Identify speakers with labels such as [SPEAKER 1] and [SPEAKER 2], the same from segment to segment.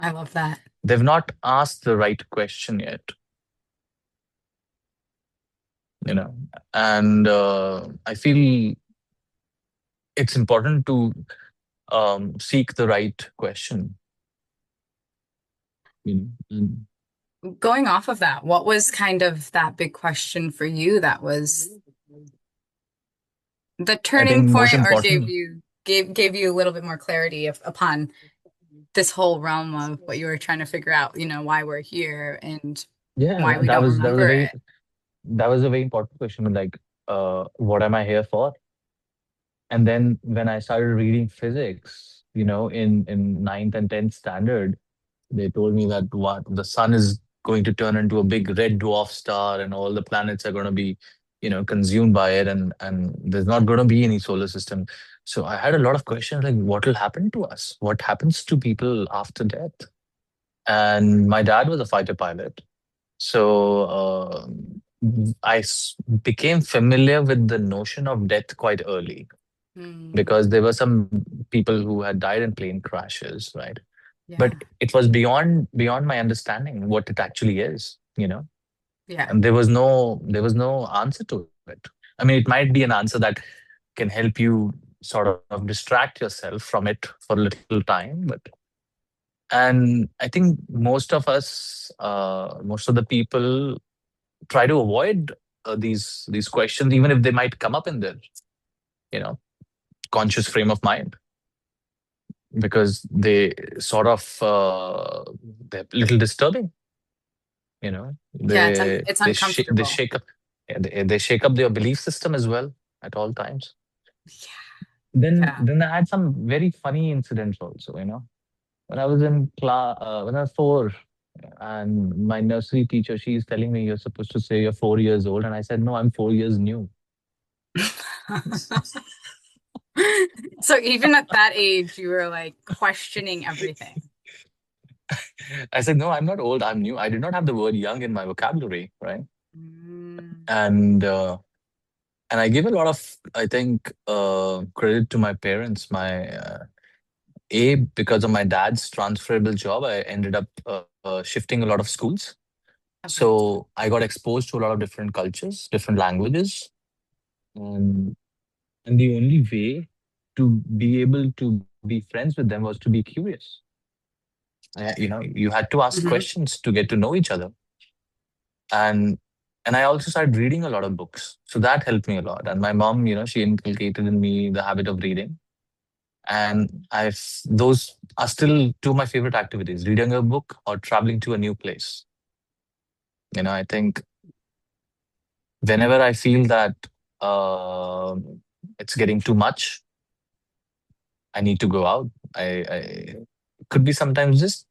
[SPEAKER 1] I love that.
[SPEAKER 2] They've not asked the right question yet, you know. And I feel it's important to seek the right question, you know. And
[SPEAKER 1] Going off of that, what was kind of that big question for you that was the
[SPEAKER 2] I
[SPEAKER 1] turning
[SPEAKER 2] think most
[SPEAKER 1] point or
[SPEAKER 2] important,
[SPEAKER 1] gave you a little bit more clarity upon this whole realm of what you were trying to figure out, why we're here and
[SPEAKER 2] yeah,
[SPEAKER 1] why we
[SPEAKER 2] that
[SPEAKER 1] don't
[SPEAKER 2] was
[SPEAKER 1] remember it.
[SPEAKER 2] that was a very important question. Like, what am I here for? And then when I started reading physics, in ninth and tenth standard, they told me that what the sun is going to turn into a big red dwarf star, and all the planets are going to be, consumed by it, and there's not going to be any solar system. So I had a lot of questions like, what will happen to us? What happens to people after death? And my dad was a fighter pilot, so became familiar with the notion of death quite early,
[SPEAKER 1] Hmm.
[SPEAKER 2] because there were some people who had died in plane crashes, right?
[SPEAKER 1] Yeah.
[SPEAKER 2] But it was beyond my understanding what it actually is,
[SPEAKER 1] Yeah.
[SPEAKER 2] and there was no answer to it. I mean, it might be an answer that can help you sort of distract yourself from it for a little time, but and I think most of the people try to avoid these questions, even if they might come up in their you know conscious frame of mind, because they sort of they're a little disturbing.
[SPEAKER 1] Yeah,
[SPEAKER 2] They
[SPEAKER 1] it's
[SPEAKER 2] they sh they
[SPEAKER 1] uncomfortable.
[SPEAKER 2] shake up, yeah, they shake up their belief system as well at all times. Then
[SPEAKER 1] Yeah.
[SPEAKER 2] then I had some very funny incidents also. When I was in class, when I was four, and my nursery teacher, she's telling me, you're supposed to say you're 4 years old, and I said, no, I'm 4 years new.
[SPEAKER 1] So even at that age, you were like questioning everything.
[SPEAKER 2] I said, no, I'm not old, I'm new. I did not have the word young in my vocabulary, right?
[SPEAKER 1] Mm.
[SPEAKER 2] And I give a lot of, I think, credit to my parents. Because of my dad's transferable job, I ended up shifting a lot of schools.
[SPEAKER 1] Okay.
[SPEAKER 2] So I got exposed to a lot of different cultures, different languages. And, and the only way to be able to be friends with them was to be curious. You had to ask
[SPEAKER 1] Hmm.
[SPEAKER 2] questions to get to know each other. And and I also started reading a lot of books. So that helped me a lot. And my mom, she inculcated in me the habit of reading. And those are still two of my favorite activities: reading a book or traveling to a new place. I think whenever I feel that it's getting too much, I need to go out. I it could be sometimes just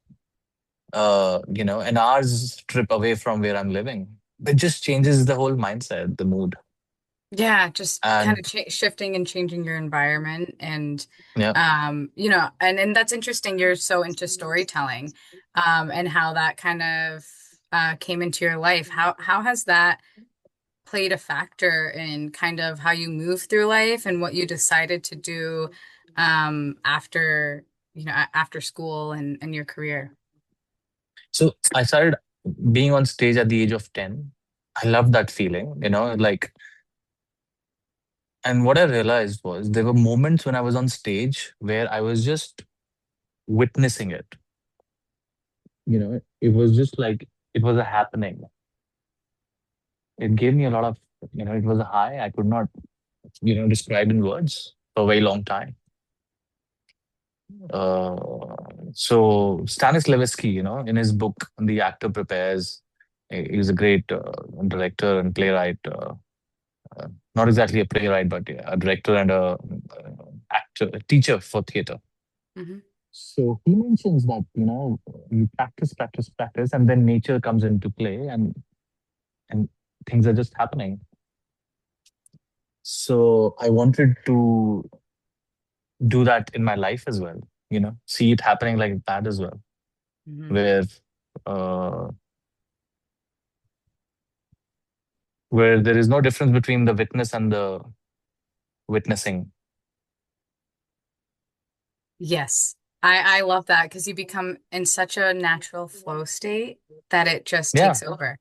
[SPEAKER 2] an hour's trip away from where I'm living. It just changes the whole mindset, the mood.
[SPEAKER 1] Yeah, just kind
[SPEAKER 2] And
[SPEAKER 1] of shifting and changing your environment and
[SPEAKER 2] yeah.
[SPEAKER 1] and that's interesting you're so into storytelling and how that kind of came into your life. How has that played a factor in kind of how you move through life and what you decided to do after after school and your career?
[SPEAKER 2] So I started being on stage at the age of 10. I loved that feeling, like, and what I realized was there were moments when I was on stage where I was just witnessing it. It was just like it was a happening. It gave me a lot of, it was a high I could not, describe in words for a very long time. Uh, so Stanislavski, in his book, The Actor Prepares, he's a great director and playwright. Not exactly a playwright, but yeah, a director and a teacher for theater.
[SPEAKER 1] Hmm.
[SPEAKER 2] So he mentions that, you practice, practice, practice, and then nature comes into play, and things are just happening. So I wanted to do that in my life as well, see it happening like that as well,
[SPEAKER 1] Hmm.
[SPEAKER 2] where uh, where there is no difference between the witness and the witnessing.
[SPEAKER 1] Yes. I love that because you become in such a natural flow state that it just
[SPEAKER 2] Yeah.
[SPEAKER 1] takes over.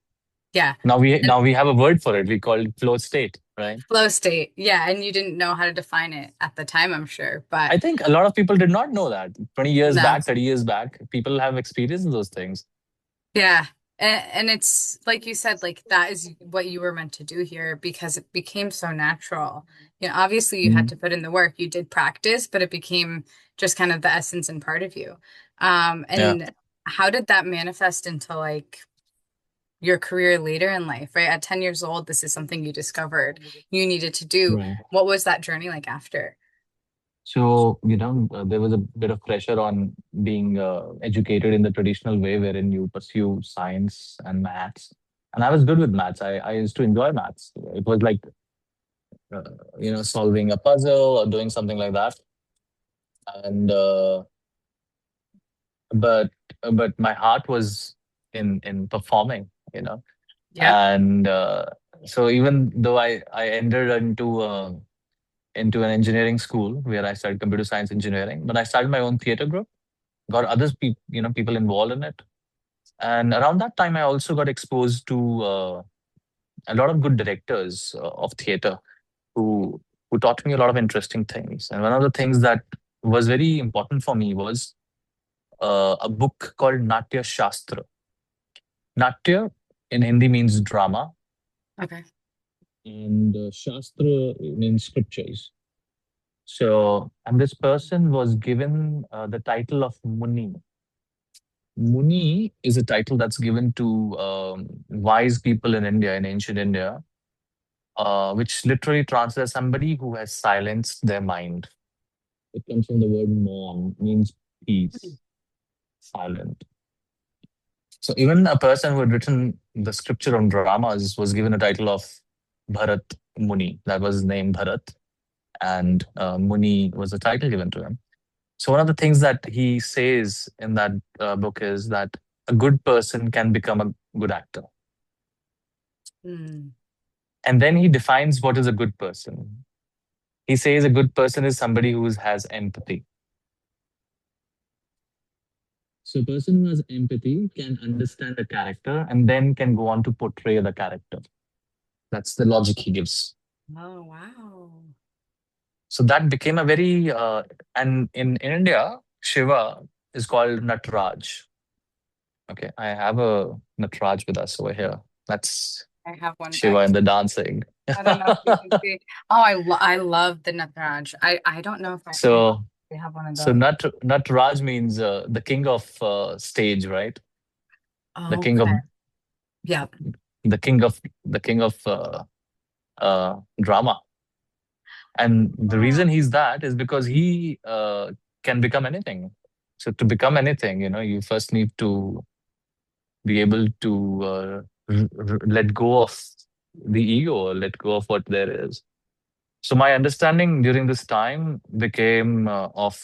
[SPEAKER 1] Yeah. And
[SPEAKER 2] Now we have a word for it. We call it flow state, right?
[SPEAKER 1] flow state. Yeah. And you didn't know how to define it at the time, I'm sure. But
[SPEAKER 2] I think a lot of people did not know that. 20 years
[SPEAKER 1] no.
[SPEAKER 2] back, 30 years back, people have experienced those things.
[SPEAKER 1] Yeah. And it's like you said, like that is what you were meant to do here because it became so natural. You know, obviously you had
[SPEAKER 2] Mhm.
[SPEAKER 1] to put in the work, you did practice, but it became just kind of the essence and part of you.
[SPEAKER 2] Yeah.
[SPEAKER 1] And how did that manifest into like your career later in life, right? At 10 years old, this is something you discovered you needed to do.
[SPEAKER 2] Right.
[SPEAKER 1] What was that journey like after?
[SPEAKER 2] So, there was a bit of pressure on being educated in the traditional way, wherein you pursue science and maths. And I was good with maths. I used to enjoy maths. It was like, uh, solving a puzzle or doing something like that. And but but my heart was in performing,
[SPEAKER 1] Yep.
[SPEAKER 2] and so even though I entered into an engineering school where I studied computer science engineering, but I started my own theater group, got others people involved in it, and around that time I also got exposed to a lot of good directors of theater who taught me a lot of interesting things. And one of the things that was very important for me was a book called Natya Shastra. Natya in Hindi means drama,
[SPEAKER 1] Okay.
[SPEAKER 2] and Shastra means scriptures. So, and this person was given the title of Muni. Muni is a title that's given to wise people in India, in ancient India, which literally translates somebody who has silenced their mind. It comes from the word mon, means peace, silent. So even a person who had written the scripture on dramas was given a title of Bharat Muni. That was his name, Bharat, and Muni was the title given to him. So one of the things that he says in that book is that a good person can become a good actor.
[SPEAKER 1] Mm.
[SPEAKER 2] And then he defines what is a good person. He says a good person is somebody who has empathy. So a person who has empathy can understand the character and then can go on to portray the character. That's the logic he gives.
[SPEAKER 1] Oh, wow.
[SPEAKER 2] So that became a very and in India, Shiva is called Natraj. Okay, I have a Natraj with us over here. That's
[SPEAKER 1] I have one
[SPEAKER 2] Shiva
[SPEAKER 1] back.
[SPEAKER 2] and the dancing.
[SPEAKER 1] I don't know if you can see. Oh, I love the Nataraj. I don't know if I
[SPEAKER 2] So
[SPEAKER 1] actually have one of
[SPEAKER 2] so
[SPEAKER 1] those.
[SPEAKER 2] Natraj means the king of stage, right? The king
[SPEAKER 1] Okay.
[SPEAKER 2] of
[SPEAKER 1] Yep.
[SPEAKER 2] the king of drama. And the
[SPEAKER 1] Oh,
[SPEAKER 2] reason he's that is because he can become anything. So to become anything, you first need to be able to let go of the ego, or let go of what there is. So my understanding during this time became of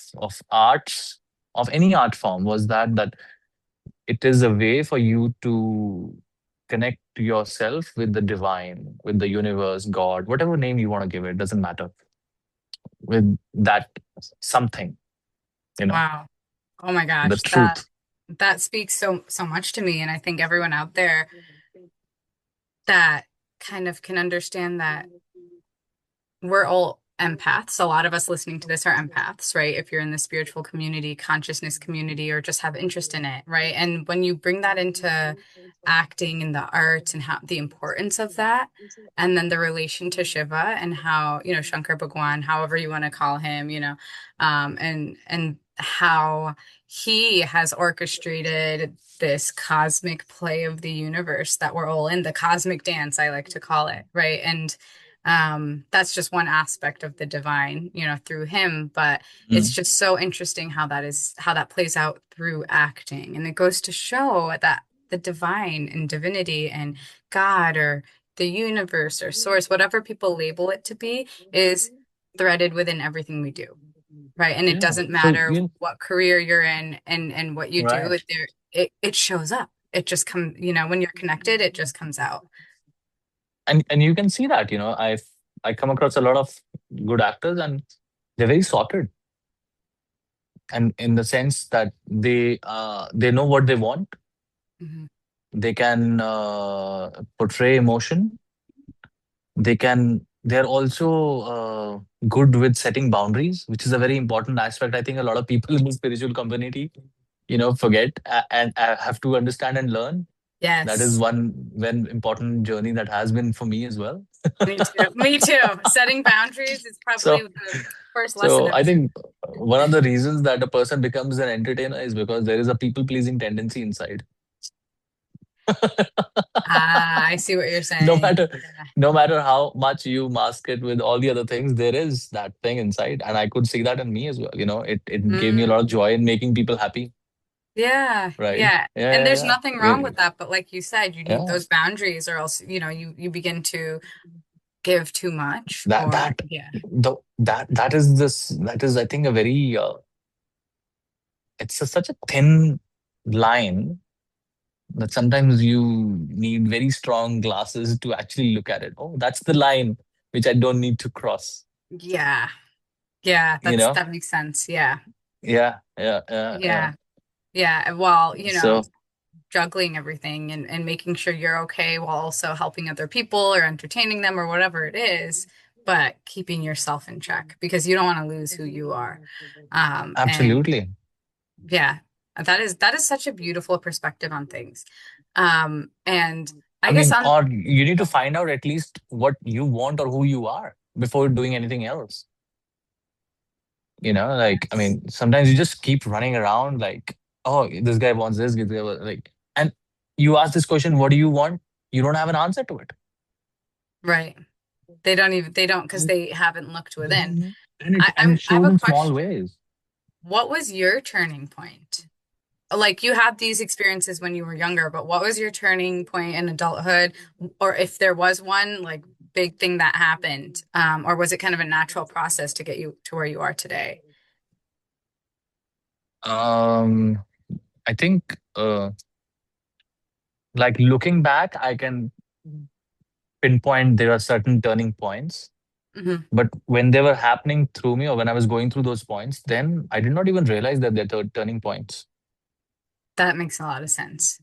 [SPEAKER 2] arts, of any art form, was that it is a way for you to connect yourself with the divine, with the universe, God, whatever name you want to give it, doesn't matter, with that something, you know,
[SPEAKER 1] wow. Oh my
[SPEAKER 2] the
[SPEAKER 1] gosh.
[SPEAKER 2] truth.
[SPEAKER 1] That speaks so much to me, and I think everyone out there that kind of can understand that we're all empaths. A lot of us listening to this are empaths, right? If you're in the spiritual community, consciousness community, or just have interest in it, right? And when you bring that into acting and the arts and how the importance of that, and then the relation to Shiva and how, Shankar Bhagwan, however you want to call him, and how he has orchestrated this cosmic play of the universe that we're all in, the cosmic dance, I like to call it, right? And that's just one aspect of the divine, through him, but it's
[SPEAKER 2] Mm.
[SPEAKER 1] just so interesting how that plays out through acting. And it goes to show that the divine and divinity and God or the universe or source, whatever people label it to be, is threaded within everything we do. Right. And it
[SPEAKER 2] Yeah.
[SPEAKER 1] doesn't
[SPEAKER 2] So
[SPEAKER 1] matter what career you're in and what you do,
[SPEAKER 2] right.
[SPEAKER 1] it shows up. It just comes, when you're connected, it just comes out.
[SPEAKER 2] And you can see that, I come across a lot of good actors, and they're very sorted. and in the sense that they know what they want.
[SPEAKER 1] Hmm.
[SPEAKER 2] They can portray emotion. They're also good with setting boundaries, which is a very important aspect. I think a lot of people in the spiritual community, forget and have to understand and learn. That is
[SPEAKER 1] Yes,
[SPEAKER 2] one important journey that has been for me as well.
[SPEAKER 1] me too. Me too. Setting boundaries is probably
[SPEAKER 2] So,
[SPEAKER 1] the first lesson
[SPEAKER 2] so
[SPEAKER 1] of
[SPEAKER 2] I think one of the reasons that a person becomes an entertainer is because there is a people pleasing tendency inside.
[SPEAKER 1] Ah, I see what you're
[SPEAKER 2] No
[SPEAKER 1] saying.
[SPEAKER 2] matter
[SPEAKER 1] Yeah.
[SPEAKER 2] no matter how much you mask it with all the other things, there is that thing inside, and I could see that in me as well. It gave me a lot of
[SPEAKER 1] Mm,
[SPEAKER 2] joy in making people happy,
[SPEAKER 1] yeah,
[SPEAKER 2] right?
[SPEAKER 1] yeah. And
[SPEAKER 2] Yeah,
[SPEAKER 1] there's
[SPEAKER 2] yeah,
[SPEAKER 1] nothing
[SPEAKER 2] yeah.
[SPEAKER 1] wrong with that, but like you said, you need
[SPEAKER 2] Yeah.
[SPEAKER 1] those boundaries or else, you begin to give too much
[SPEAKER 2] That
[SPEAKER 1] or
[SPEAKER 2] that
[SPEAKER 1] yeah.
[SPEAKER 2] the that is I think a very such a thin line that sometimes you need very strong glasses to actually look at it. Oh, that's the line which I don't need to cross.
[SPEAKER 1] Yeah. Yeah,
[SPEAKER 2] You know?
[SPEAKER 1] that makes sense. Yeah.
[SPEAKER 2] Yeah, yeah, yeah, yeah.
[SPEAKER 1] Yeah. Yeah. While,
[SPEAKER 2] So
[SPEAKER 1] juggling everything and making sure you're okay while also helping other people or entertaining them or whatever it is, but keeping yourself in check because you don't want to lose who you are. And
[SPEAKER 2] absolutely.
[SPEAKER 1] yeah, that is such a beautiful perspective on things. And I
[SPEAKER 2] I
[SPEAKER 1] guess
[SPEAKER 2] mean,
[SPEAKER 1] on
[SPEAKER 2] or you need to find out at least what you want or who you are before doing anything else. Like, I
[SPEAKER 1] yes,
[SPEAKER 2] mean, sometimes you just keep running around like, oh, this guy wants this guy like, and you ask this question, what do you want? You don't have an answer to it.
[SPEAKER 1] right. They don't because they haven't looked within.
[SPEAKER 2] Mhm. And it
[SPEAKER 1] I have
[SPEAKER 2] shows
[SPEAKER 1] a
[SPEAKER 2] in small
[SPEAKER 1] question.
[SPEAKER 2] ways.
[SPEAKER 1] What was your turning point? Like you had these experiences when you were younger, but what was your turning point in adulthood? Or if there was one, like big thing that happened, or was it kind of a natural process to get you to where you are today?
[SPEAKER 2] Um, I think, like looking back, I can pinpoint there are certain turning points.
[SPEAKER 1] Hmm.
[SPEAKER 2] But when they were happening through me, or when I was going through those points, then I did not even realize that they're turning points.
[SPEAKER 1] That makes a lot of sense.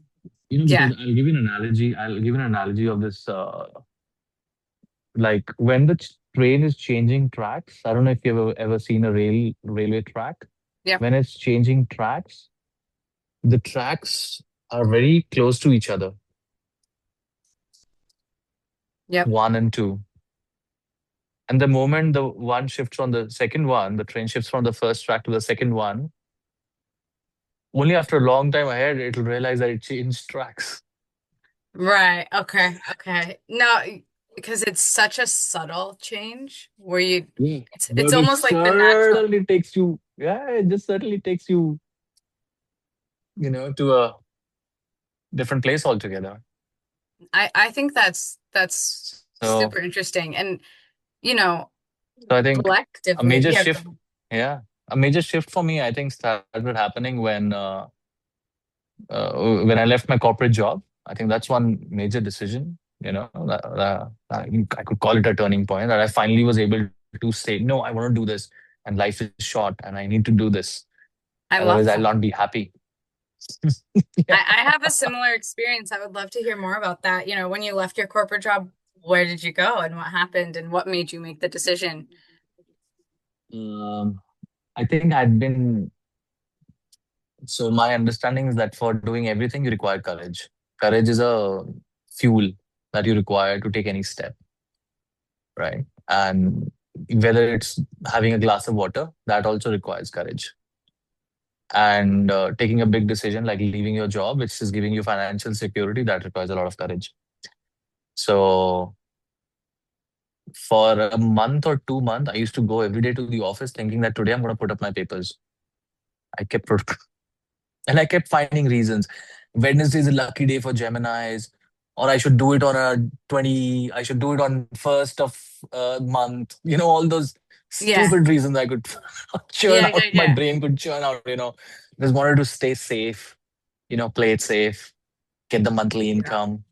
[SPEAKER 2] Because
[SPEAKER 1] Yeah.
[SPEAKER 2] I'll give you an analogy. I'll give you an analogy of this. Like when the train is changing tracks. I don't know if you've ever seen a railway track.
[SPEAKER 1] Yep.
[SPEAKER 2] When it's changing tracks, the tracks are very close to each other,
[SPEAKER 1] Yep.
[SPEAKER 2] one and two. And the moment the one shifts on the second one, the train shifts from the first track to the second one. Only after a long time ahead, it'll realize that it changed tracks.
[SPEAKER 1] Right. Okay. Okay. No, because it's such a subtle change where
[SPEAKER 2] Yeah.
[SPEAKER 1] it's
[SPEAKER 2] But it
[SPEAKER 1] almost like the natural.
[SPEAKER 2] certainly takes you, yeah, it just certainly takes you, to a different place altogether.
[SPEAKER 1] I think that's
[SPEAKER 2] So,
[SPEAKER 1] super interesting. And you know,
[SPEAKER 2] so I think a
[SPEAKER 1] collectively,
[SPEAKER 2] major
[SPEAKER 1] yeah, go
[SPEAKER 2] shift,
[SPEAKER 1] ahead.
[SPEAKER 2] yeah, a major shift for me, I think started happening when I left my corporate job. I think that's one major decision, I could call it a turning point that I finally was able to say, no, I want to do this. And life is short and I need to do this.
[SPEAKER 1] I
[SPEAKER 2] Otherwise,
[SPEAKER 1] love
[SPEAKER 2] I'll
[SPEAKER 1] that.
[SPEAKER 2] not be happy. Yeah.
[SPEAKER 1] I have a similar experience. I would love to hear more about that. When you left your corporate job, where did you go and what happened and what made you make the decision?
[SPEAKER 2] Um, I think so my understanding is that for doing everything, you require courage. Courage is a fuel that you require to take any step, right? And whether it's having a glass of water, that also requires courage. And taking a big decision like leaving your job, which is giving you financial security, that requires a lot of courage. So for a month or 2 months, I used to go every day to the office thinking that today I'm going to put up my papers. I kept And I kept finding reasons. Wednesday is a lucky day for Geminis, or I should do it on I should do it on first of month. All those
[SPEAKER 1] Yeah.
[SPEAKER 2] stupid reasons I could churn
[SPEAKER 1] Yeah, yeah,
[SPEAKER 2] out. My
[SPEAKER 1] yeah.
[SPEAKER 2] brain could churn out. Just wanted to stay safe, play it safe, get the monthly
[SPEAKER 1] Yeah.
[SPEAKER 2] income.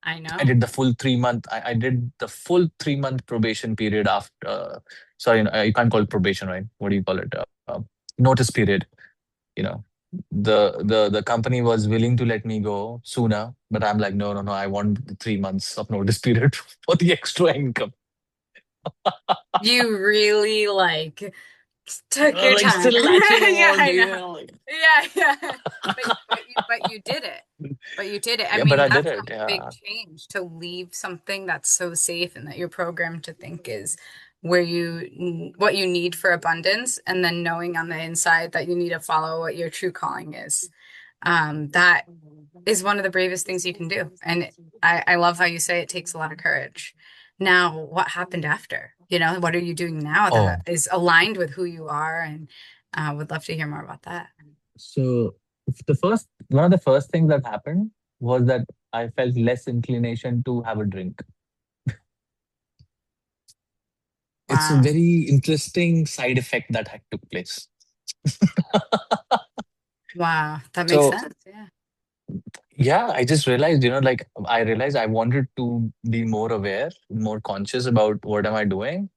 [SPEAKER 1] I
[SPEAKER 2] I
[SPEAKER 1] know.
[SPEAKER 2] did the full 3 month. I did the full 3 month probation period after. Sorry, you can't call it probation, right? What do you call it? Notice period. you know, the company was willing to let me go sooner, but I'm like, no, no, no, I want the 3 months of notice period for the extra income.
[SPEAKER 1] You really like took your
[SPEAKER 2] Like
[SPEAKER 1] time.
[SPEAKER 2] still latching
[SPEAKER 1] Yeah,
[SPEAKER 2] on,
[SPEAKER 1] I
[SPEAKER 2] you
[SPEAKER 1] know.
[SPEAKER 2] know, like
[SPEAKER 1] Yeah, yeah. But you did it. But you did it. I
[SPEAKER 2] yeah, but
[SPEAKER 1] mean,
[SPEAKER 2] I did
[SPEAKER 1] that's a
[SPEAKER 2] it.
[SPEAKER 1] big
[SPEAKER 2] Yeah.
[SPEAKER 1] change to leave something that's so safe and that you're programmed to think is where what you need for abundance, and then knowing on the inside that you need to follow what your true calling is. That is one of the bravest things you can do. And I love how you say it takes a lot of courage. Now, what happened after? What are you doing now that
[SPEAKER 2] Oh,
[SPEAKER 1] is aligned with who you are? And would love to hear more about that.
[SPEAKER 2] so the first one of the first things that happened was that I felt less inclination to have a drink. It's a
[SPEAKER 1] Wow.
[SPEAKER 2] very interesting side effect that had took place.
[SPEAKER 1] Wow. That makes
[SPEAKER 2] So
[SPEAKER 1] sense. Yeah.
[SPEAKER 2] yeah, I just realized, like I realized I wanted to be more aware, more conscious about what am I doing.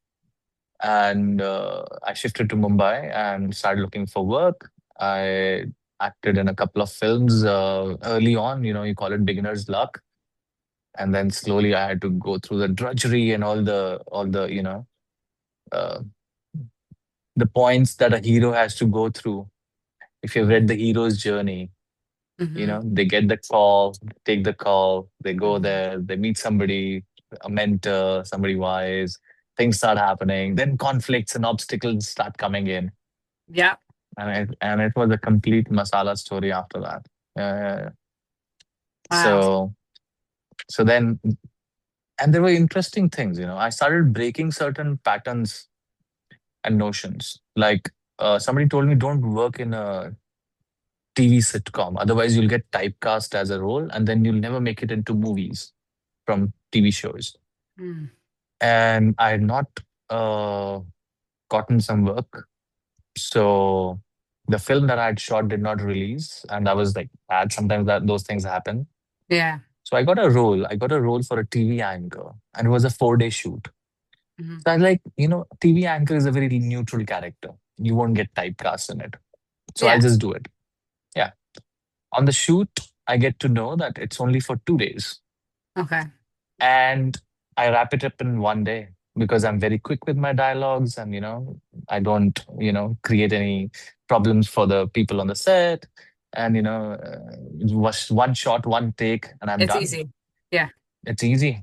[SPEAKER 2] And I shifted to Mumbai and started looking for work. I acted in a couple of films early on, you call it beginner's luck. And then slowly I had to go through the drudgery and all the, uh, the points that a hero has to go through. If you've read the hero's journey,
[SPEAKER 1] Hmm.
[SPEAKER 2] they get the call, take the call, they go
[SPEAKER 1] Hmm.
[SPEAKER 2] there, they meet somebody, a mentor, somebody wise, things start happening, then conflicts and obstacles start coming in.
[SPEAKER 1] Yeah.
[SPEAKER 2] And it was a complete masala story after that. Uh,
[SPEAKER 1] Wow.
[SPEAKER 2] so so then and there were interesting things, I started breaking certain patterns and notions. Like somebody told me, don't work in a TV sitcom, otherwise you'll get typecast as a role and then you'll never make it into movies from TV shows.
[SPEAKER 1] Mm.
[SPEAKER 2] And I had not uh, gotten some work. So the film that I had shot did not release. And I was like, bad. Sometimes that those things happen.
[SPEAKER 1] Yeah.
[SPEAKER 2] So I got a role. I got a role for a TV anchor, and it was a 4-day shoot.
[SPEAKER 1] Hmm.
[SPEAKER 2] So I was like, TV anchor is a very neutral character. You won't get typecast in it. So I'll
[SPEAKER 1] Yeah.
[SPEAKER 2] just do it. Yeah. On the shoot, I get to know that it's only for 2 days.
[SPEAKER 1] Okay.
[SPEAKER 2] And I wrap it up in one day because I'm very quick with my dialogues and I don't create any problems for the people on the set. And it was one shot, one take, and I'm
[SPEAKER 1] It's
[SPEAKER 2] done.
[SPEAKER 1] easy. Yeah.
[SPEAKER 2] It's easy.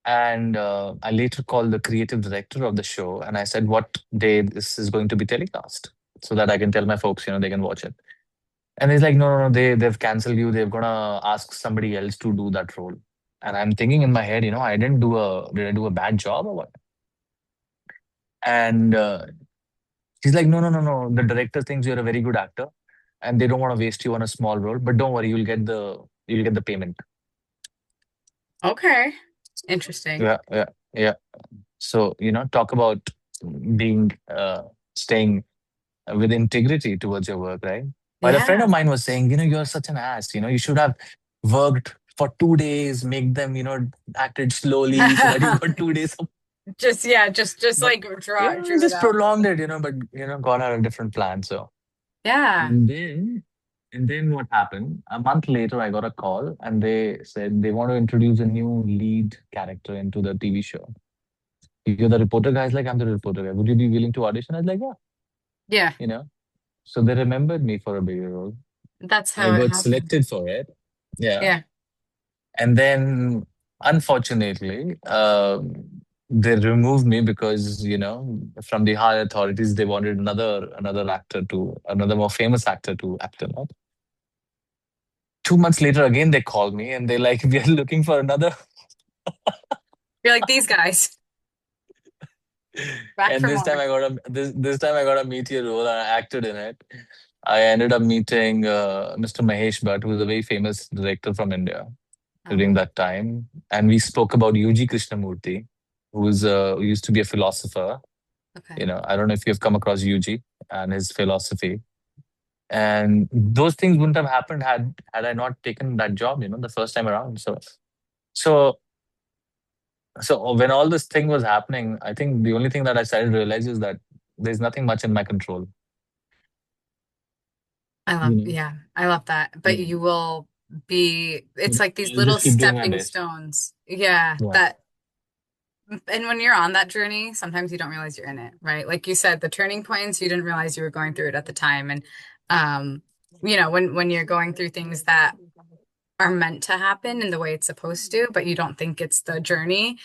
[SPEAKER 2] And I later called the creative director of the show and I said what day this is going to be telecast so that I can tell my folks, they can watch it. And he's like, no, no, no, they've canceled you. They're gonna ask somebody else to do that role. And I'm thinking in my head, did I do a bad job or what? And he's like, no, no, no, no. The director thinks you're a very good actor, and they don't want to waste you on a small role. But don't worry, you'll get the payment.
[SPEAKER 1] Okay. Interesting.
[SPEAKER 2] Yeah, yeah, yeah. So talk about being staying with integrity towards your work, right? While a friend
[SPEAKER 1] Yeah.
[SPEAKER 2] of mine was saying, you're such an ass, you should have worked for 2 days, make them, act it slowly so that you got 2 days of,
[SPEAKER 1] just
[SPEAKER 2] but
[SPEAKER 1] like drew it
[SPEAKER 2] just
[SPEAKER 1] out.
[SPEAKER 2] prolonged it, but gone on a different plan. So
[SPEAKER 1] Yeah.
[SPEAKER 2] and then and then what happened? A month later, I got a call and they said they want to introduce a new lead character into the TV show. You're the reporter guy. Like, I'm the reporter guy. Would you be willing to audition? I was like, yeah,
[SPEAKER 1] Yeah.
[SPEAKER 2] you know. So they remembered me for a bigger role.
[SPEAKER 1] That's
[SPEAKER 2] I
[SPEAKER 1] how it
[SPEAKER 2] got
[SPEAKER 1] happened.
[SPEAKER 2] selected for it. Yeah.
[SPEAKER 1] Yeah.
[SPEAKER 2] And then, unfortunately, they removed me because, from the high authorities, they wanted another more famous actor to act in it. 2 months later, again, they called me and they like, we are looking for another.
[SPEAKER 1] You're like these guys back
[SPEAKER 2] And
[SPEAKER 1] for
[SPEAKER 2] this time
[SPEAKER 1] more.
[SPEAKER 2] I got this time I got a meteor role and I acted in it. I ended up meeting Mr. Mahesh Bhatt, who is a very famous director from India during
[SPEAKER 1] Oh,
[SPEAKER 2] that time, and we spoke about UG Krishnamurti, who used to be a philosopher.
[SPEAKER 1] okay.
[SPEAKER 2] I don't know if you've come across UG and his philosophy. And those things wouldn't have happened had I not taken that job, the first time around. So so when all this thing was happening, I think the only thing that I started to realize is that there's nothing much in my control. you know.
[SPEAKER 1] Yeah, I love that. But
[SPEAKER 2] Yeah.
[SPEAKER 1] you will be, it's like these
[SPEAKER 2] I'll
[SPEAKER 1] little
[SPEAKER 2] just keep doing my
[SPEAKER 1] stepping
[SPEAKER 2] best.
[SPEAKER 1] stones. Yeah,
[SPEAKER 2] Yeah.
[SPEAKER 1] that, and when you're on that journey, sometimes you don't realize you're in it, right? Like you said, the turning points, you didn't realize you were going through it at the time. And, um, when you're going through things that are meant to happen in the way it's supposed to, but you don't think it's the journey.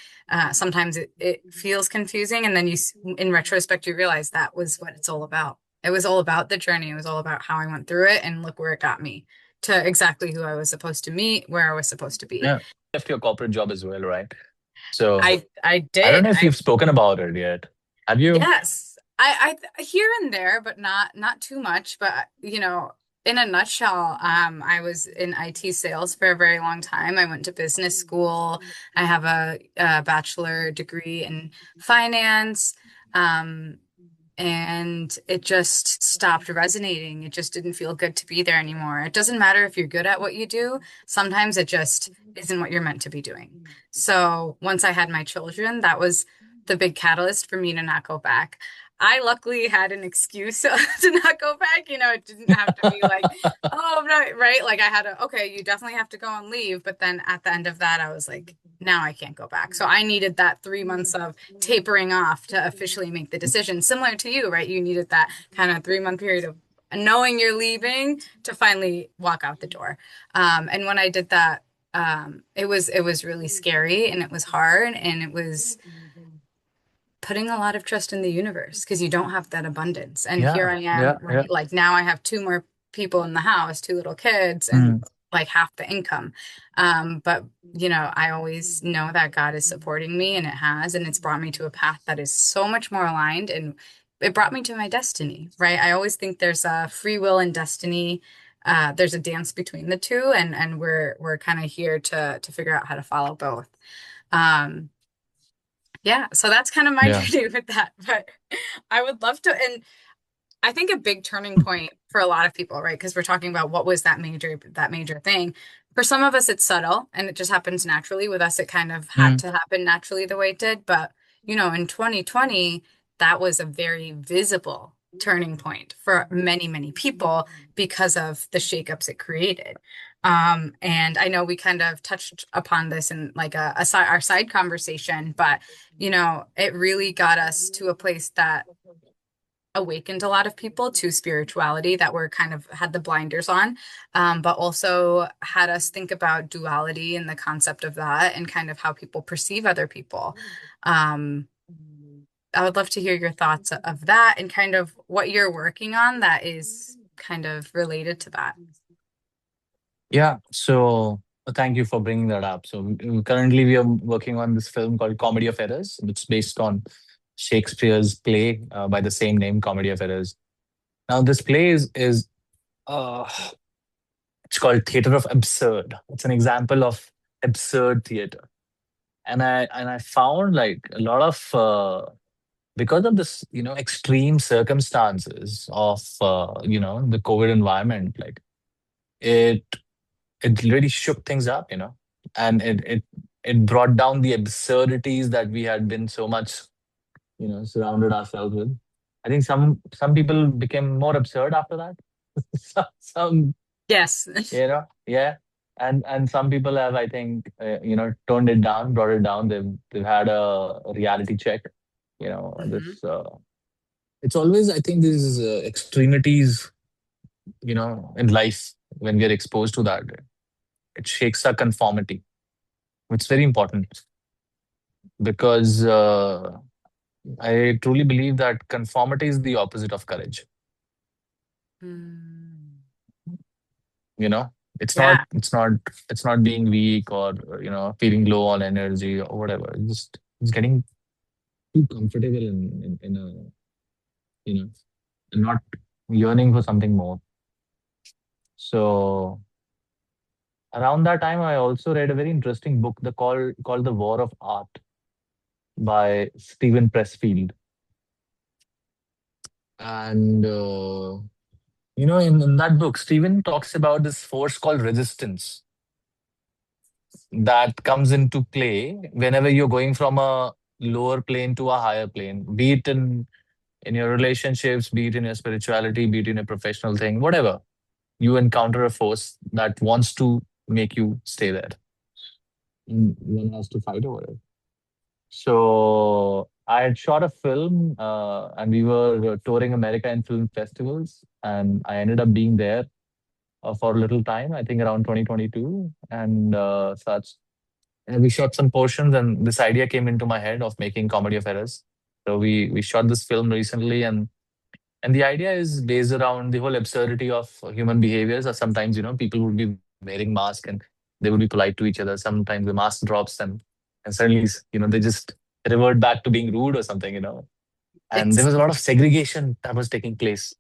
[SPEAKER 1] Sometimes it feels confusing. And then in retrospect, you realize that was what it's all about. It was all about the journey. It was all about how I went through it and look where it got me to exactly who I was supposed to meet, where I was supposed to be.
[SPEAKER 2] Yeah. Left your corporate job as well, right? So
[SPEAKER 1] I
[SPEAKER 2] I don't
[SPEAKER 1] did.
[SPEAKER 2] know if you've spoken about it yet. Have you?
[SPEAKER 1] Yes. Here and there, but not too much. But in a nutshell, I was in IT sales for a very long time. I went to business school. I have a bachelor degree in finance. Um, and it just stopped resonating. It just didn't feel good to be there anymore. It doesn't matter if you're good at what you do, sometimes it just isn't what you're meant to be doing. So once I had my children, that was the big catalyst for me to not go back. I luckily had an excuse to not go back. It didn't have to be like, oh, I'm not right. Like I had okay, you definitely have to go and leave. But then at the end of that, I was like, now I can't go back. So I needed that 3 months of tapering off to officially make the decision. Similar to you, right? You needed that kind of 3 month period of knowing you're leaving to finally walk out the door. And when I did that, it was really scary and it was hard and it was putting a lot of trust in the universe because you don't have that abundance. And here
[SPEAKER 2] Yeah.
[SPEAKER 1] I
[SPEAKER 2] Yeah.
[SPEAKER 1] am,
[SPEAKER 2] Yeah.
[SPEAKER 1] right? Like now I have two more people in the house, two little kids, and
[SPEAKER 2] Mm.
[SPEAKER 1] like half the income. But I always know that God is supporting me and it has, and it's brought me to a path that is so much more aligned and it brought me to my destiny, right? I always think there's a free will and destiny. There's a dance between the two, and we're kind of here to figure out how to follow both. Um, yeah, so that's kind of my
[SPEAKER 2] Yeah.
[SPEAKER 1] journey with that. But I would love to, and I think a big turning point for a lot of people, right? Because we're talking about what was that major thing. For some of us, it's subtle and it just happens naturally. With us, it kind of had
[SPEAKER 2] Mm.
[SPEAKER 1] to happen naturally the way it did. But in 2020, that was a very visible turning point for many, many people because of the shakeups it created. And I know we kind of touched upon this in like our side conversation, but it really got us to a place that awakened a lot of people to spirituality that were kind of had the blinders on, but also had us think about duality and the concept of that and kind of how people perceive other people. Um, I would love to hear your thoughts of that and kind of what you're working on that is kind of related to that.
[SPEAKER 2] Yeah. So thank you for bringing that up. So currently we are working on this film called Comedy of Errors, which is based on Shakespeare's play by the same name, Comedy of Errors. Now this play is uh, it's called Theater of Absurd. It's an example of absurd theater. And I found like a lot of because of this, extreme circumstances of the COVID environment, like it it really shook things up, and it brought down the absurdities that we had been so much, surrounded ourselves with. I think some people became more absurd after that. Some,
[SPEAKER 1] Yes.
[SPEAKER 2] yeah. And some people have, I think, toned it down, brought it down. They've had a reality check.
[SPEAKER 1] Hmm.
[SPEAKER 2] This it's always, I think, these extremities, in life when we are exposed to that, it shakes our conformity. It's very important because I truly believe that conformity is the opposite of courage.
[SPEAKER 1] Mm.
[SPEAKER 2] You know, it's not,
[SPEAKER 1] Yeah.
[SPEAKER 2] it's not, it's not being weak or feeling low on energy or whatever. It's getting too comfortable in a and not yearning for something more. So around that time, I also read a very interesting book, the called The War of Art by Stephen Pressfield. And in that book, Stephen talks about this force called resistance that comes into play whenever you're going from a lower plane to a higher plane, be it in your relationships, be it in your spirituality, be it in a professional thing, whatever. you encounter a force that wants to make you stay there. And one has to fight over it. So I had shot a film, and we were touring America in film festivals, and I ended up being there for a little time. I think around 2022, and such. And we shot some portions, and this idea came into my head of making comedy of errors. So we shot this film recently, and the idea is based around the whole absurdity of human behaviors. Or sometimes, people would be wearing masks and they would be polite to each other. Sometimes the mask drops and suddenly, they just revert back to being rude or something, And there
[SPEAKER 1] It's
[SPEAKER 2] was a lot of segregation that was taking place.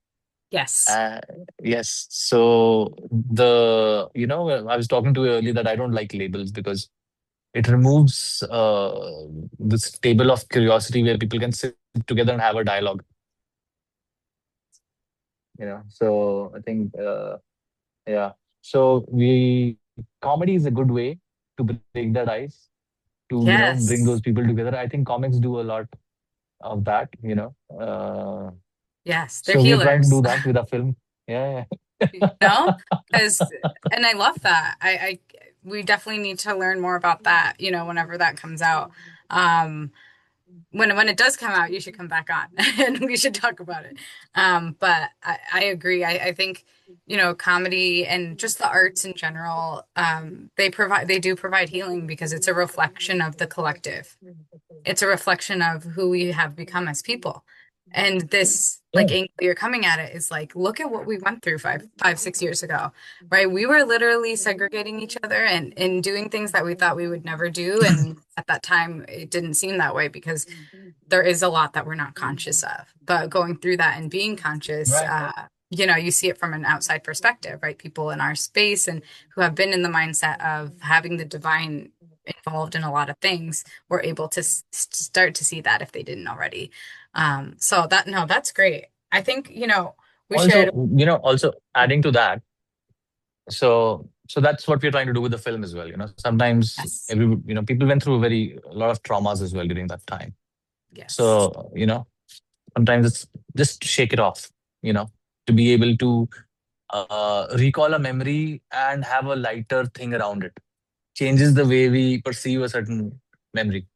[SPEAKER 1] yes.
[SPEAKER 2] Uh, yes. So I was talking to you earlier that I don't like labels because it removes this table of curiosity where people can sit together and have a dialogue. So I think yeah. So we comedy is a good way to break that ice, to bring those
[SPEAKER 1] Yes.
[SPEAKER 2] people together. I think comics do a lot of that.
[SPEAKER 1] Yes, they're
[SPEAKER 2] So we are trying to
[SPEAKER 1] healers.
[SPEAKER 2] do that with a film. Yeah,
[SPEAKER 1] No,
[SPEAKER 2] yeah.
[SPEAKER 1] because and I love that. I we definitely need to learn more about that, whenever that comes out. Um, when it does come out, you should come back on and we should talk about it. But I agree. I think, comedy and just the arts in general, they do provide healing because it's a reflection of the collective. It's a reflection of who we have become as people. And this like
[SPEAKER 2] Yeah,
[SPEAKER 1] angle you're coming at it is like, look at what we went through 6 years ago, right? We were literally segregating each other and doing things that we thought we would never do. And at that time, it didn't seem that way because there is a lot that we're not conscious of. But going through that and being conscious,
[SPEAKER 2] right.
[SPEAKER 1] you see it from an outside perspective, right? People in our space and who have been in the mindset of having the divine involved in a lot of things were able to start to see that if they didn't already. So that, no, that's great. I think, we should,
[SPEAKER 2] Also adding to that, so that's what we're trying to do with the film as well. Sometimes
[SPEAKER 1] yes,
[SPEAKER 2] people went through a lot of traumas as well during that time.
[SPEAKER 1] yes,
[SPEAKER 2] So, sometimes it's just shake it off, you know, to be able to recall a memory and have a lighter thing around it. Changes the way we perceive a certain memory.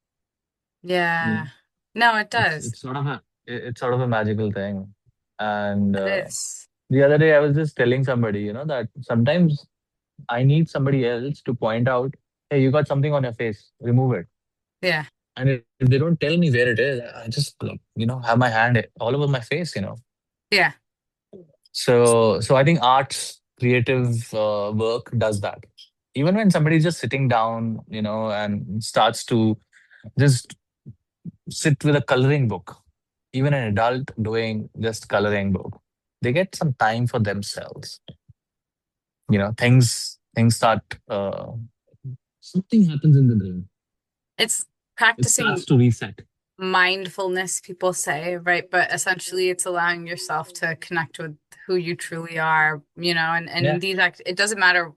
[SPEAKER 1] yeah.
[SPEAKER 2] Mm.
[SPEAKER 1] No, it
[SPEAKER 2] It's
[SPEAKER 1] does.
[SPEAKER 2] it's sort of a it's sort of a magical thing. And
[SPEAKER 1] It is.
[SPEAKER 2] the other day I was just telling somebody, that sometimes I need somebody else to point out, hey, you got something on your face, remove it.
[SPEAKER 1] Yeah,
[SPEAKER 2] And if they don't tell me where it is, I just like, have my hand all over my face.
[SPEAKER 1] yeah.
[SPEAKER 2] So I think arts, creative work does that. Even when somebody's just sitting down, and starts to just sit with a coloring book, even an adult doing just coloring book, they get some time for themselves. Things start. Something happens in the brain.
[SPEAKER 1] It's
[SPEAKER 2] It
[SPEAKER 1] practicing
[SPEAKER 2] starts to reset.
[SPEAKER 1] mindfulness, people say, right? But essentially, it's allowing yourself to connect with who you truly are, and
[SPEAKER 2] Yeah,
[SPEAKER 1] it doesn't matter.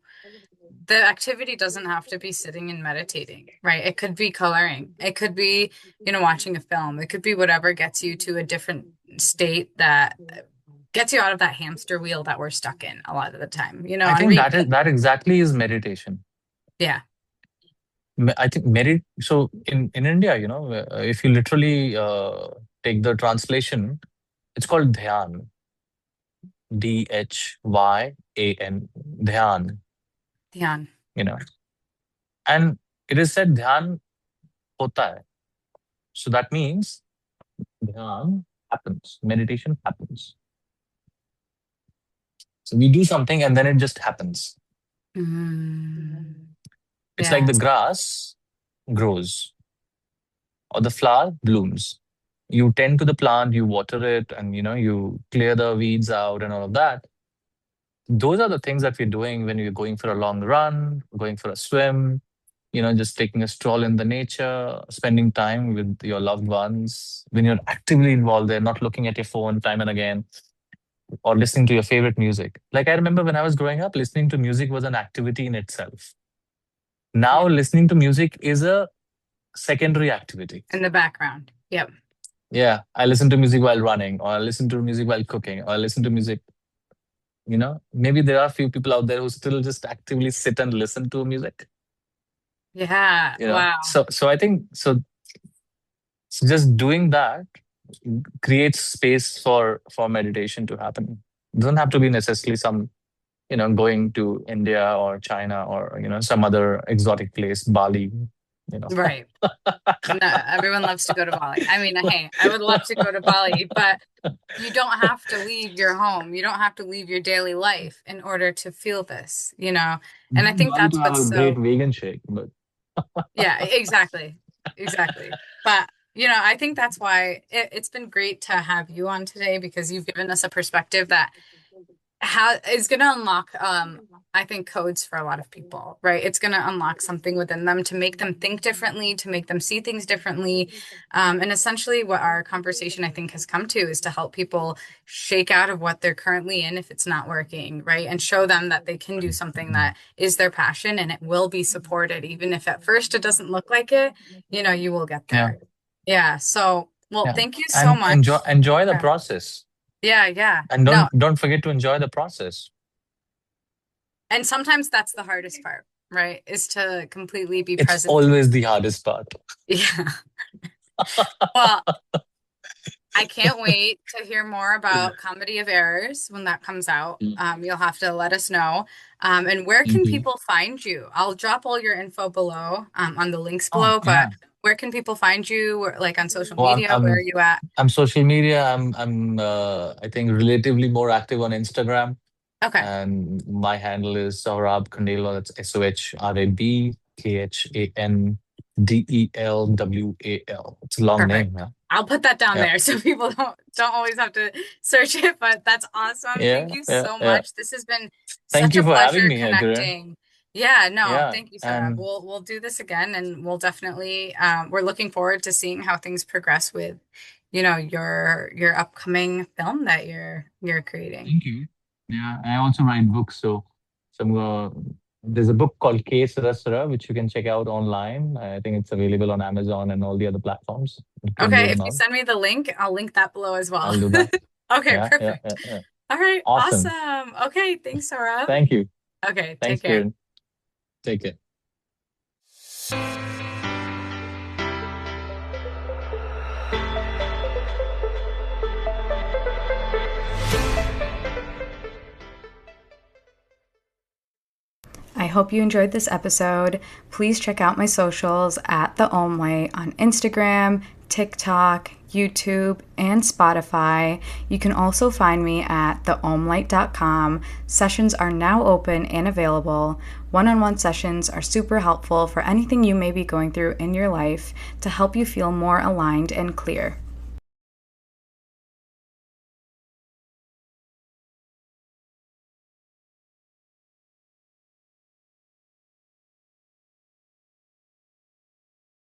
[SPEAKER 1] The activity doesn't have to be sitting and meditating, right? It could be coloring. It could be, watching a film. It could be whatever gets you to a different state that gets you out of that hamster wheel that we're stuck in a lot of the time,
[SPEAKER 2] I
[SPEAKER 1] and
[SPEAKER 2] think
[SPEAKER 1] read.
[SPEAKER 2] that exactly is meditation.
[SPEAKER 1] Yeah,
[SPEAKER 2] I think So in India, if you literally take the translation, it's called dhyan, Dhyan, dhyan.
[SPEAKER 1] Dion.
[SPEAKER 2] You know, and it is said dhyan hota hai. So that means dhyan happens, meditation happens. So we do something and then it just happens.
[SPEAKER 1] Mm,
[SPEAKER 2] It's like the
[SPEAKER 1] yes.
[SPEAKER 2] grass grows or the flower blooms. You tend to the plant, you water it, and you clear the weeds out and all of that. Those are the things that we're doing when we're going for a long run, going for a swim, just taking a stroll in the nature, spending time with your loved ones. When you're actively involved there, not looking at your phone time and again, or listening to your favorite music. Like I remember when I was growing up, listening to music was an activity in itself.
[SPEAKER 1] Yeah.
[SPEAKER 2] Now, listening to music is a secondary activity.
[SPEAKER 1] In the background. Yep.
[SPEAKER 2] Yeah, I listen to music while running, or I listen to music while cooking, or I listen to music. maybe there are a few people out there who still just actively sit and listen to music.
[SPEAKER 1] Yeah. Wow.
[SPEAKER 2] So I think so just doing that creates space for meditation to happen. It doesn't have to be necessarily some, going to India or China or some other exotic place, Bali, you know.
[SPEAKER 1] Right. No, everyone loves to go to Bali. I mean, hey, I would love to go to Bali, but you don't have to leave your home. You don't have to leave your daily life in order to feel this, you know? And I think
[SPEAKER 2] Bali
[SPEAKER 1] that's
[SPEAKER 2] to have
[SPEAKER 1] what's
[SPEAKER 2] a great
[SPEAKER 1] so,
[SPEAKER 2] vegan shake, but
[SPEAKER 1] yeah, exactly. Exactly. But, I think that's why it's been great to have you on today because you've given us a perspective that how is going to unlock I think codes for a lot of people, right? It's going to unlock something within them to make them think differently, to make them see things differently. And essentially what our conversation I think has come to is to help people shake out of what they're currently in if it's not working, right? And show them that they can do something that is their passion and it will be supported even if at first it doesn't look like it, you will get
[SPEAKER 2] yeah,
[SPEAKER 1] there. Yeah. So, well,
[SPEAKER 2] yeah.
[SPEAKER 1] thank you so
[SPEAKER 2] And enjoy
[SPEAKER 1] much.
[SPEAKER 2] enjoy the
[SPEAKER 1] Yeah.
[SPEAKER 2] process.
[SPEAKER 1] Yeah, yeah.
[SPEAKER 2] And
[SPEAKER 1] No,
[SPEAKER 2] don't forget to enjoy the process.
[SPEAKER 1] and sometimes that's the hardest part, right? Is to completely be
[SPEAKER 2] It's
[SPEAKER 1] present.
[SPEAKER 2] always the hardest part.
[SPEAKER 1] Yeah. Well, I can't wait to hear more about Comedy of Errors when that comes out.
[SPEAKER 2] Mm.
[SPEAKER 1] You'll have to let us know. And where can
[SPEAKER 2] Okay.
[SPEAKER 1] people find you? I'll drop all your info below, on the links
[SPEAKER 2] Oh,
[SPEAKER 1] below, but
[SPEAKER 2] yeah.
[SPEAKER 1] where can people find you? Like on social
[SPEAKER 2] Well,
[SPEAKER 1] media? Where are you at?
[SPEAKER 2] I'm social media. I think relatively more active on Instagram,
[SPEAKER 1] Okay,
[SPEAKER 2] and my handle is Sohrab Khandelwal. That's SohrabKhandelwal. It's a long name,
[SPEAKER 1] perfect.
[SPEAKER 2] yeah.
[SPEAKER 1] I'll put that down
[SPEAKER 2] Yeah.
[SPEAKER 1] there so people don't always have to search it, but that's awesome.
[SPEAKER 2] Yeah.
[SPEAKER 1] Thank you
[SPEAKER 2] Yeah.
[SPEAKER 1] so
[SPEAKER 2] Yeah.
[SPEAKER 1] much. This has been
[SPEAKER 2] Thank
[SPEAKER 1] such a
[SPEAKER 2] you for having
[SPEAKER 1] pleasure
[SPEAKER 2] me here, Kiran.
[SPEAKER 1] connecting. Yeah, no,
[SPEAKER 2] Yeah.
[SPEAKER 1] thank you, Sarah.
[SPEAKER 2] And
[SPEAKER 1] We'll do this again and we'll definitely we're looking forward to seeing how things progress with, your upcoming film that you're creating.
[SPEAKER 2] thank you. Yeah. I also write books, so there's a book called Case Rasra, which you can check out online. I think it's available on Amazon and all the other platforms,
[SPEAKER 1] Okay,
[SPEAKER 2] Kindle
[SPEAKER 1] if
[SPEAKER 2] and
[SPEAKER 1] you
[SPEAKER 2] all.
[SPEAKER 1] send me the link, I'll link that below as well.
[SPEAKER 2] I'll do that.
[SPEAKER 1] Okay,
[SPEAKER 2] Yeah. Yeah.
[SPEAKER 1] perfect.
[SPEAKER 2] Yeah. Yeah.
[SPEAKER 1] All right,
[SPEAKER 2] Awesome.
[SPEAKER 1] awesome. Okay, thanks, Sohrab.
[SPEAKER 2] Thank you.
[SPEAKER 1] Okay, take
[SPEAKER 2] Thanks,
[SPEAKER 1] care.
[SPEAKER 2] Kiran. Take care.
[SPEAKER 1] I hope you enjoyed this episode. Please check out my socials at The Omlight on Instagram, TikTok, YouTube, and Spotify. You can also find me at theomlight.com. Sessions are now open and available. One-on-one sessions are super helpful for anything you may be going through in your life to help you feel more aligned and clear.